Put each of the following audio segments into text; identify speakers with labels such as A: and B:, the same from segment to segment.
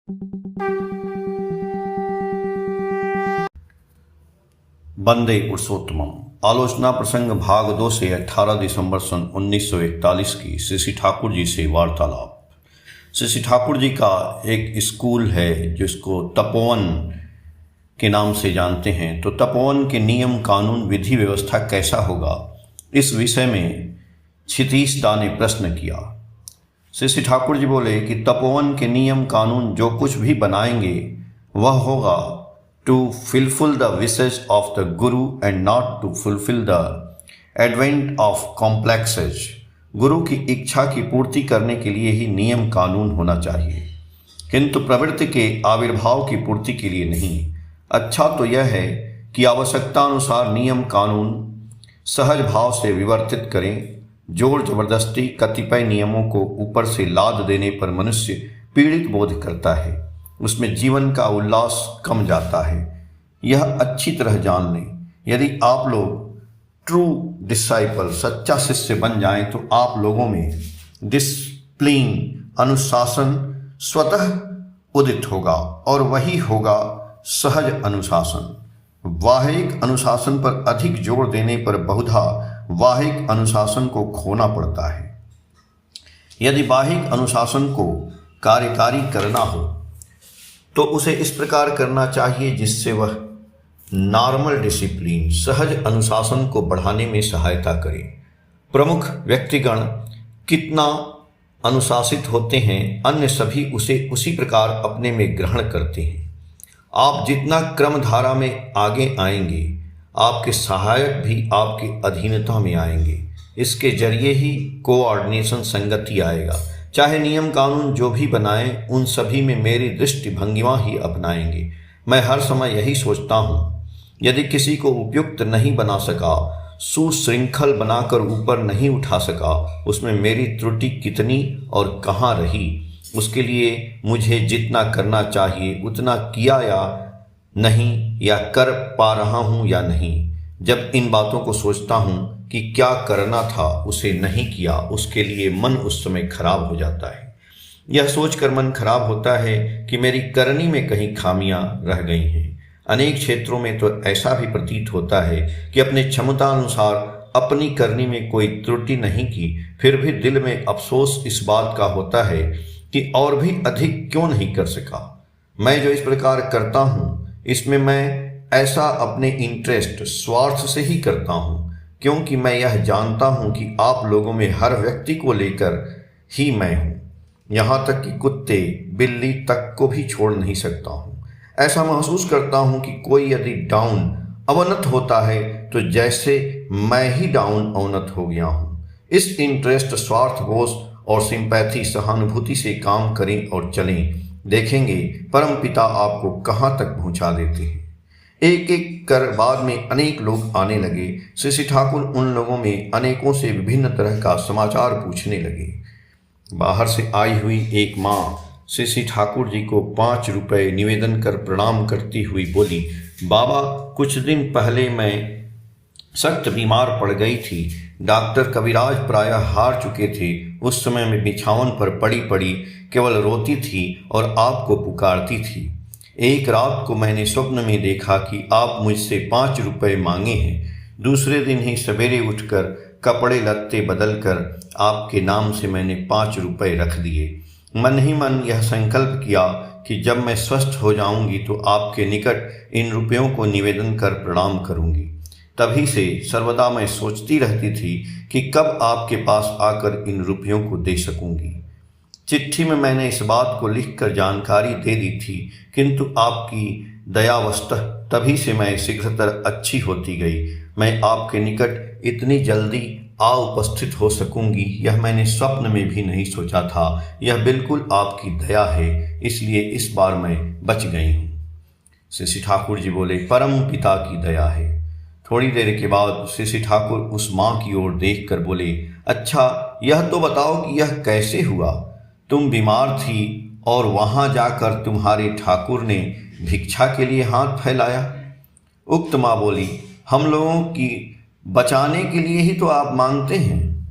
A: वंदे पुरुषोत्तमम। आलोचना प्रसंग भाग 2 से 18 दिसंबर सन 1941 की श्री ठाकुर जी से वार्तालाप। श्री ठाकुर जी का एक स्कूल है जिसको तपोवन के नाम से जानते हैं। तो तपोवन के नियम कानून विधि व्यवस्था कैसा होगा, इस विषय में क्षितीश दा ने प्रश्न किया। श्री ठाकुर जी बोले कि तपोवन के नियम कानून जो कुछ भी बनाएंगे वह होगा to fulfill the wishes of the Guru and not to fulfill the advent of complexes। गुरु की इच्छा की पूर्ति करने के लिए ही नियम कानून होना चाहिए, किंतु प्रवृत्ति के आविर्भाव की पूर्ति के लिए नहीं। अच्छा तो यह है कि आवश्यकता अनुसार नियम कानून सहज भाव से विवर्तित करें। जोर जबरदस्ती कतिपय नियमों को ऊपर से लाद देने पर मनुष्य पीड़ित बोध करता है, उसमें जीवन का उल्लास कम जाता है। यह अच्छी तरह जान लें, यदि आप लोग ट्रू डिसाइपल सच्चा शिष्य बन जाएं तो आप लोगों में डिसिप्लिन अनुशासन स्वतः उदित होगा, और वही होगा सहज अनुशासन। वाहिक अनुशासन पर अधिक जोर देने पर बहुधा वाहिक अनुशासन को खोना पड़ता है। यदि वाहिक अनुशासन को कार्यकारी करना हो तो उसे इस प्रकार करना चाहिए जिससे वह नॉर्मल डिसिप्लिन सहज अनुशासन को बढ़ाने में सहायता करे। प्रमुख व्यक्तिगण कितना अनुशासित होते हैं, अन्य सभी उसे उसी प्रकार अपने में ग्रहण करते हैं। आप जितना क्रम धारा में आगे आएंगे, आपके सहायक भी आपकी अधीनता में आएंगे। इसके जरिए ही कोऑर्डिनेशन संगति आएगा। चाहे नियम कानून जो भी बनाएं, उन सभी में मेरी दृष्टि भंगिमा ही अपनाएंगे। मैं हर समय यही सोचता हूँ, यदि किसी को उपयुक्त नहीं बना सका, सुशृंखल बनाकर ऊपर नहीं उठा सका, उसमें मेरी त्रुटि कितनी और कहाँ रही। उसके लिए मुझे जितना करना चाहिए उतना किया या नहीं, या कर पा रहा हूँ या नहीं। जब इन बातों को सोचता हूँ कि क्या करना था उसे नहीं किया, उसके लिए मन उस समय खराब हो जाता है। यह सोचकर मन खराब होता है कि मेरी करनी में कहीं खामियां रह गई हैं। अनेक क्षेत्रों में तो ऐसा भी प्रतीत होता है कि अपने क्षमता अनुसार अपनी करनी में कोई त्रुटि नहीं की, फिर भी दिल में अफसोस इस बात का होता है कि और भी अधिक क्यों नहीं कर सका। मैं जो इस प्रकार करता हूँ, इसमें मैं ऐसा अपने इंटरेस्ट स्वार्थ से ही करता हूँ, क्योंकि मैं यह जानता हूं कि आप लोगों में हर व्यक्ति को लेकर ही मैं हूं, यहां तक कि कुत्ते बिल्ली तक को भी छोड़ नहीं सकता हूं। ऐसा महसूस करता हूं कि कोई यदि डाउन अवनत होता है तो जैसे मैं ही डाउन अवनत हो गया हूं। इस इंटरेस्ट स्वार्थ बोध और सिंपैथी सहानुभूति से काम करें और चलें। देखेंगे परम पिता आपको कहां तक पहुंचा देते हैं। एक एक कर बाद में अनेक लोग आने लगे। श्री ठाकुर उन लोगों में अनेकों से विभिन्न तरह का समाचार पूछने लगे। बाहर से आई हुई एक माँ श्री ठाकुर जी को 5 रुपए निवेदन कर प्रणाम करती हुई बोली, बाबा कुछ दिन पहले मैं सख्त बीमार पड़ गई थी। डॉक्टर कविराज प्रायः हार चुके थे। उस समय मैं बिछावन पर पड़ी पड़ी केवल रोती थी और आपको पुकारती थी। एक रात को मैंने स्वप्न में देखा कि आप मुझसे 5 रुपए मांगे हैं। दूसरे दिन ही सवेरे उठकर कपड़े लत्ते बदलकर आपके नाम से मैंने 5 रुपए रख दिए। मन ही मन यह संकल्प किया कि जब मैं स्वस्थ हो जाऊंगी तो आपके निकट इन रुपयों को निवेदन कर प्रणाम करूंगी। तभी से सर्वदा मैं सोचती रहती थी कि कब आपके पास आकर इन रुपयों को दे सकूंगी। चिट्ठी में मैंने इस बात को लिखकर जानकारी दे दी थी, किंतु आपकी दयावश तभी से मैं शीघ्रतर अच्छी होती गई। मैं आपके निकट इतनी जल्दी आ उपस्थित हो सकूंगी यह मैंने स्वप्न में भी नहीं सोचा था। यह बिल्कुल आपकी दया है, इसलिए इस बार मैं बच गई हूँ। श्री ठाकुर जी बोले, परम पिता की दया है। थोड़ी देर के बाद श्री ठाकुर उस माँ की ओर देखकर बोले, अच्छा यह तो बताओ कि यह कैसे हुआ। तुम बीमार थी और वहां जाकर तुम्हारे ठाकुर ने भिक्षा के लिए हाथ फैलाया। उक्त माँ बोली, हम लोगों की बचाने के लिए ही तो आप मांगते हैं।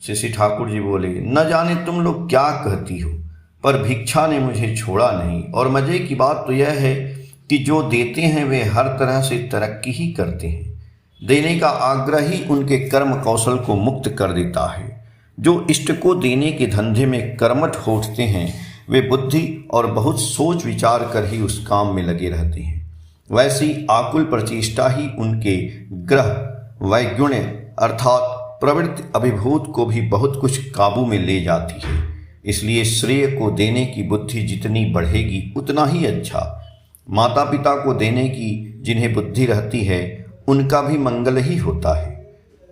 A: श्री ठाकुर जी बोले, न जाने तुम लोग क्या कहती हो। पर भिक्षा ने मुझे छोड़ा नहीं। और मज़े की बात तो यह है कि जो देते हैं वे हर तरह से तरक्की ही करते हैं। देने का आग्रह ही उनके कर्म कौशल को मुक्त कर देता है। जो इष्ट को देने के धंधे में कर्मठ हो उठते हैं वे बुद्धि और बहुत सोच विचार कर ही उस काम में लगे रहते हैं। वैसी आकुल प्रचेष्टा ही उनके ग्रह वैगुण्य अर्थात प्रवृत्ति अभिभूत को भी बहुत कुछ काबू में ले जाती है। इसलिए श्रेय को देने की बुद्धि जितनी बढ़ेगी उतना ही अच्छा। माता पिता को देने की जिन्हें बुद्धि रहती है उनका भी मंगल ही होता है।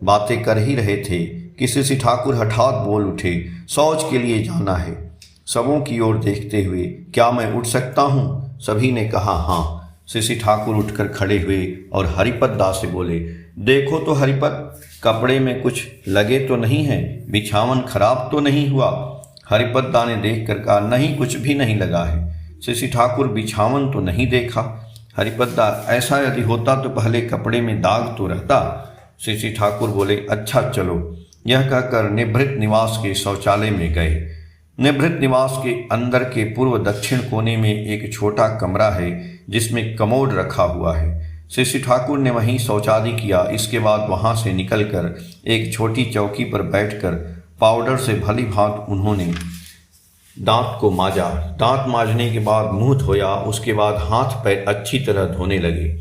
A: बातें कर ही रहे थे कि श्री ठाकुर हठात बोल उठे, शौच के लिए जाना है। सबों की ओर देखते हुए, क्या मैं उठ सकता हूँ? सभी ने कहा हाँ। श्री ठाकुर उठकर खड़े हुए और हरिपद दास से बोले, देखो तो हरिपद, कपड़े में कुछ लगे तो नहीं है, बिछावन खराब तो नहीं हुआ? हरिपद दा ने देख कर कहा, नहीं, कुछ भी नहीं लगा है। श्री ठाकुर, बिछावन तो नहीं देखा। हरिपद दा, ऐसा यदि होता तो पहले कपड़े में दाग तो रहता। श्री ठाकुर बोले, अच्छा चलो। यह कहकर निभृत निवास के शौचालय में गए। निभृत निवास के अंदर के पूर्व दक्षिण कोने में एक छोटा कमरा है जिसमें कमोड रखा हुआ है। श्री ठाकुर ने वहीं शौचादि किया। इसके बाद वहां से निकलकर एक छोटी चौकी पर बैठकर पाउडर से भली भांत उन्होंने दांत को माजा। दांत मांजने के बाद मुंह धोया। उसके बाद हाथ पैर अच्छी तरह धोने लगे।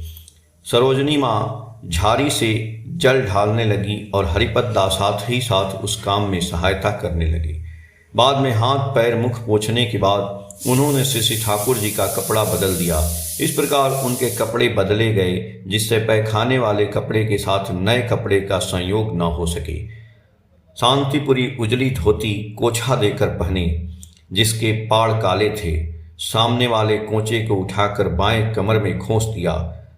A: सरोजनी माँ झाड़ी से जल ढालने लगी और हरिपद दास साथ ही साथ उस काम में सहायता करने लगे। बाद में हाथ पैर मुख पोंछने के बाद उन्होंने श्री ठाकुर जी का कपड़ा बदल दिया। इस प्रकार उनके कपड़े बदले गए जिससे पैखाने वाले कपड़े के साथ नए कपड़े का संयोग न हो सके। शांतिपुरी उजली धोती कोछा देकर पहने जिसके पाड़ काले थे। सामने वाले कोंचे को उठाकर बाएं कमर में खोस दिया।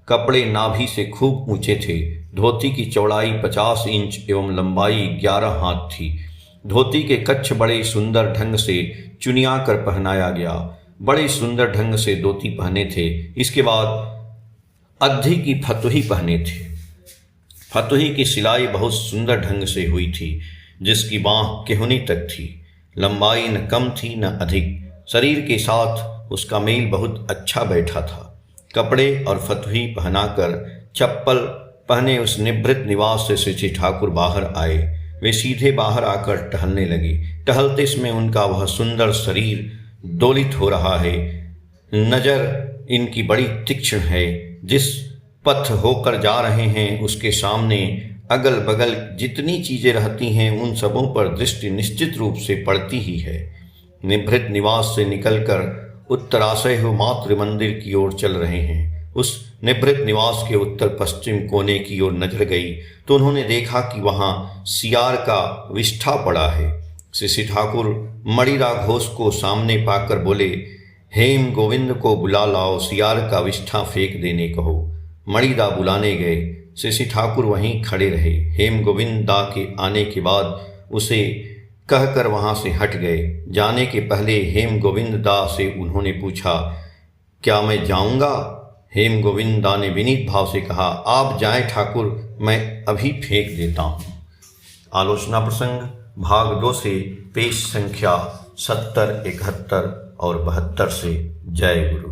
A: कपड़े नाभि से खूब ऊंचे थे। धोती की चौड़ाई 50 इंच एवं लंबाई 11 हाथ थी। धोती के कच्छ बड़े सुंदर ढंग से चुनिया कर पहनाया गया। बड़े सुंदर ढंग से धोती पहने थे। इसके बाद अद्धी की फतुही पहने थे। फतुही की सिलाई बहुत सुंदर ढंग से हुई थी जिसकी बाँह केहुनी तक थी। लंबाई न कम थी न अधिक। शरीर के साथ उसका मेल बहुत अच्छा बैठा था। कपड़े और फतुही पहनाकर चप्पल पहने उस निभृत निवास से श्री ठाकुर बाहर आए। वे सीधे बाहर आकर टहलने लगे। टहलते समय उनका वह सुंदर शरीर डोलित हो रहा है। नजर इनकी बड़ी तीक्ष्ण है। जिस पथ होकर जा रहे हैं उसके सामने अगल बगल जितनी चीजें रहती हैं उन सबों पर दृष्टि निश्चित रूप से पड़ती ही है। निभृत निवास से निकलकर उत्तराशय हो मातृ मंदिर की ओर चल रहे हैं। उस निभृत निवास के उत्तर पश्चिम कोने की ओर नजर गई तो उन्होंने देखा कि वहां सियार का विष्ठा पड़ा है। श्री ठाकुर मणिरा घोष को सामने पाकर बोले, हेम गोविंद को बुला लाओ, सियार का विष्ठा फेंक देने कहो। मणिदा बुलाने गए। श्री ठाकुर वहीं खड़े रहे। हेम गोविंद दा के आने के बाद उसे कहकर वहां से हट गए। जाने के पहले हेम गोविंद दा से उन्होंने पूछा, क्या मैं जाऊंगा? हेम गोविंद दा ने विनीत भाव से कहा, आप जाएं ठाकुर, मैं अभी फेंक देता हूं। आलोचना प्रसंग भाग 2 से पेज संख्या 70, 71 और 72 से। जय गुरु।